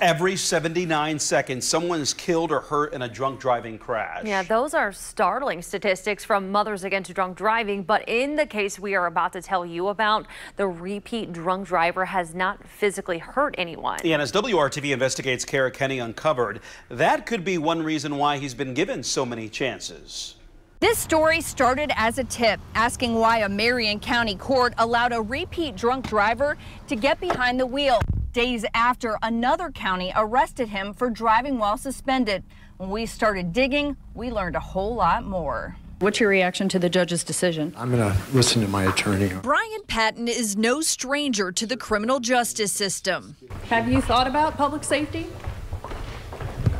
Every 79 seconds, someone is killed or hurt in a drunk driving crash. Yeah, those are startling statistics from Mothers Against Drunk Driving. But in the case we are about to tell you about, the repeat drunk driver has not physically hurt anyone. Yeah, and as WRTV Investigates Kara Kenny uncovered, that could be one reason why he's been given so many chances. This story started as a tip, asking why a Marion County court allowed a repeat drunk driver to get behind the wheel days after another county arrested him for driving while suspended. When we started digging, we learned a whole lot more. What's your reaction to the judge's decision? I'm going to listen to my attorney. Brian Patton is no stranger to the criminal justice system. Have you thought about public safety?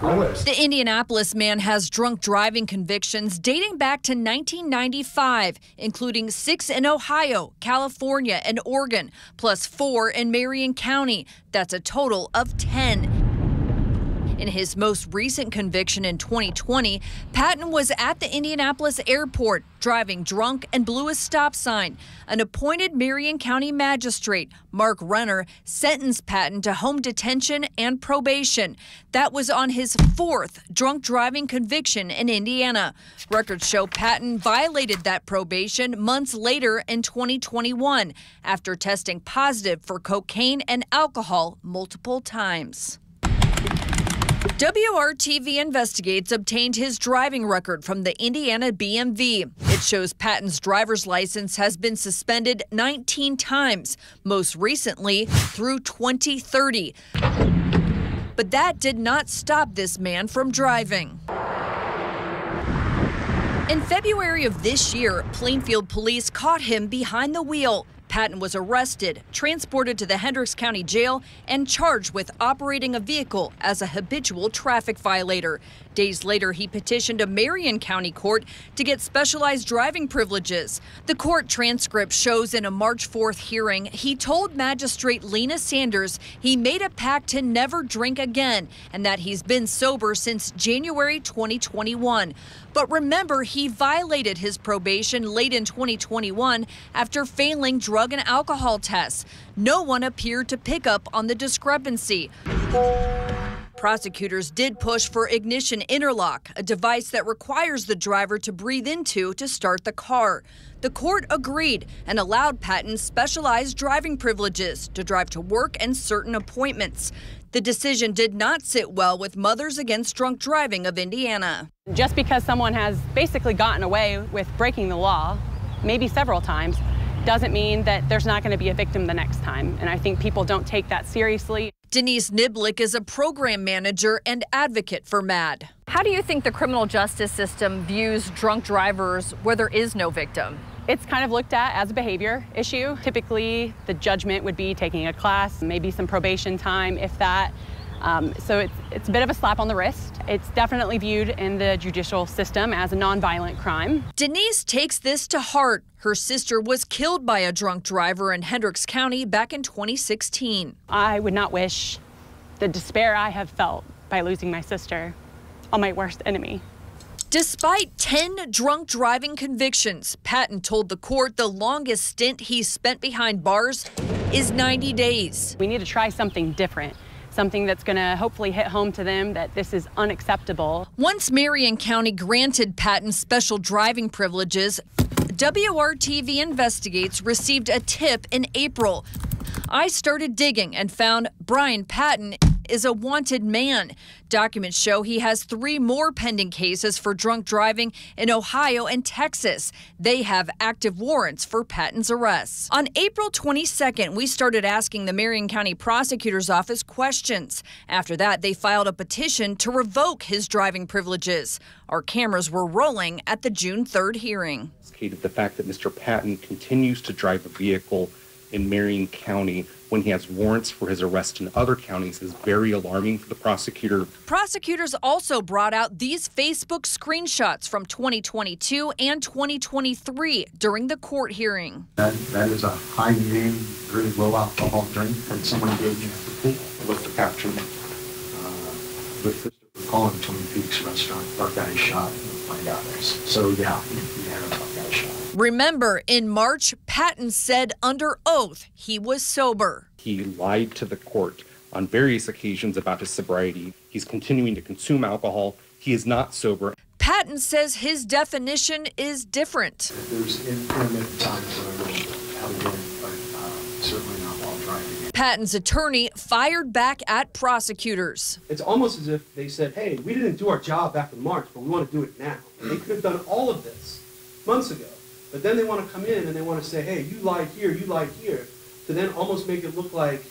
The Indianapolis man has drunk driving convictions dating back to 1995, including 6 in Ohio, California, and Oregon, plus 4 in Marion County. That's a total of 10. In his most recent conviction in 2020, Patton was at the Indianapolis airport driving drunk and blew a stop sign. An appointed Marion County magistrate, Mark Renner, sentenced Patton to home detention and probation. That was on his 4th drunk driving conviction in Indiana. Records show Patton violated that probation months later in 2021 after testing positive for cocaine and alcohol multiple times. WRTV Investigates obtained his driving record from the Indiana BMV. It shows Patton's driver's license has been suspended 19 times, most recently through 2030. But that did not stop this man from driving. In February of this year, Plainfield police caught him behind the wheel. Patton was arrested, transported to the Hendricks County Jail, and charged with operating a vehicle as a habitual traffic violator. Days later, he petitioned a Marion County court to get specialized driving privileges. The court transcript shows in a March 4th hearing, he told Magistrate Lena Sanders he made a pact to never drink again and that he's been sober since January 2021. But remember, he violated his probation late in 2021 after failing drug and alcohol tests. No one appeared to pick up on the discrepancy. Prosecutors did push for ignition interlock, a device that requires the driver to breathe into to start the car. The court agreed and allowed Patton specialized driving privileges to drive to work and certain appointments. The decision did not sit well with Mothers Against Drunk Driving of Indiana. Just because someone has basically gotten away with breaking the law, maybe several times, doesn't mean that there's not going to be a victim the next time. And I think people don't take that seriously. Denise Niblick is a program manager and advocate for MAD. How do you think the criminal justice system views drunk drivers where there is no victim? It's kind of looked at as a behavior issue. Typically, the judgment would be taking a class, maybe some probation time, if that. So it's a bit of a slap on the wrist. It's definitely viewed in the judicial system as a nonviolent crime. Denise takes this to heart. Her sister was killed by a drunk driver in Hendricks County back in 2016. I would not wish the despair I have felt by losing my sister on my worst enemy. Despite 10 drunk driving convictions, Patton told the court the longest stint he's spent behind bars is 90 days. We need to try something different. Something that's going to hopefully hit home to them that this is unacceptable. Once Marion County granted Patton special driving privileges, WRTV Investigates received a tip in April. I started digging and found Brian Patton is a wanted man. Documents show he has 3 more pending cases for drunk driving in Ohio and Texas. They have active warrants for Patton's arrests. On April 22nd, we started asking the Marion County Prosecutor's Office questions. After that, they filed a petition to revoke his driving privileges. Our cameras were rolling at the June 3rd hearing. The fact that Mr. Patton continues to drive a vehicle in Marion County when he has warrants for his arrest in other counties is very alarming for the prosecutor. Prosecutors also brought out these Facebook screenshots from 2022 and 2023 during the court hearing. That is a high name, very low alcohol drink from someone engaging at the pool. I looked to capture with Christopher Collin, Twin Peaks restaurant, dark guy shot, and find out this. So yeah, we had a dark guy shot. Remember, in March, Patton said under oath he was sober. He lied to the court on various occasions about his sobriety. He's continuing to consume alcohol. He is not sober. Patton says his definition is different. There's intermittent times when I will have a drink, but certainly not while driving. Patton's attorney fired back at prosecutors. It's almost as if they said, hey, we didn't do our job back in March, but we want to do it now. And they could have done all of this months ago. But then they want to come in and they want to say, hey, you lied here, to then almost make it look like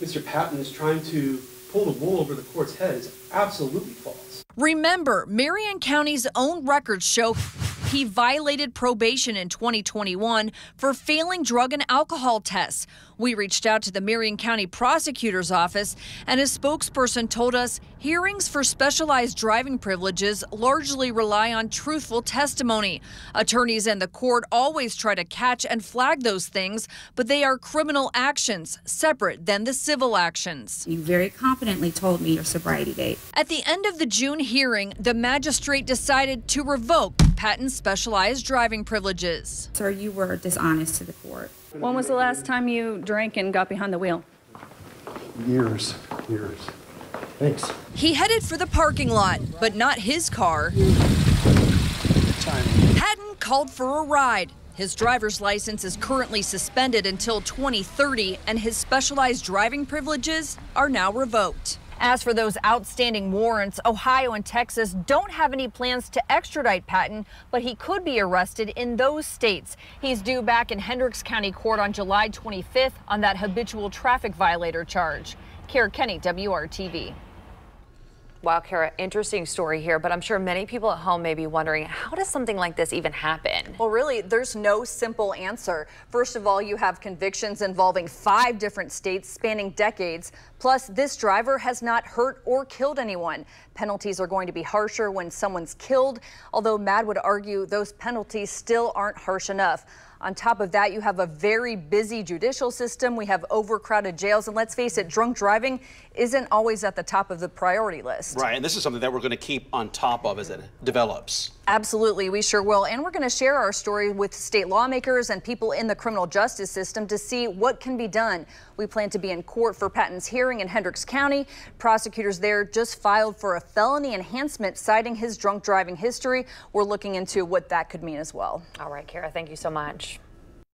Mr. Patton is trying to pull the wool over the court's head is absolutely false. Remember, Marion County's own records show he violated probation in 2021 for failing drug and alcohol tests. We reached out to the Marion County Prosecutor's Office, and a spokesperson told us hearings for specialized driving privileges largely rely on truthful testimony. Attorneys and the court always try to catch and flag those things, but they are criminal actions, separate than the civil actions. You very confidently told me your sobriety date. At the end of the June hearing, the magistrate decided to revoke Patton's specialized driving privileges. Sir, you were dishonest to the court. When was the last time you drank and got behind the wheel? Years. Thanks. He headed for the parking lot, but not his car. Patton called for a ride. His driver's license is currently suspended until 2030, and his specialized driving privileges are now revoked. As for those outstanding warrants, Ohio and Texas don't have any plans to extradite Patton, but he could be arrested in those states. He's due back in Hendricks County Court on July 25th on that habitual traffic violator charge. Kara Kenny, WRTV. Wow, Kara, interesting story here, but I'm sure many people at home may be wondering, how does something like this even happen? Well, really, there's no simple answer. First of all, you have convictions involving 5 different states spanning decades. Plus, this driver has not hurt or killed anyone. Penalties are going to be harsher when someone's killed, although Mad would argue those penalties still aren't harsh enough. On top of that, you have a very busy judicial system. We have overcrowded jails. And let's face it, drunk driving isn't always at the top of the priority list. Right, and this is something that we're going to keep on top of as it develops. Absolutely, we sure will. And we're going to share our story with state lawmakers and people in the criminal justice system to see what can be done. We plan to be in court for Patton's hearing in Hendricks County. Prosecutors there just filed for a felony enhancement citing his drunk driving history. We're looking into what that could mean as well. All right, Kara, thank you so much.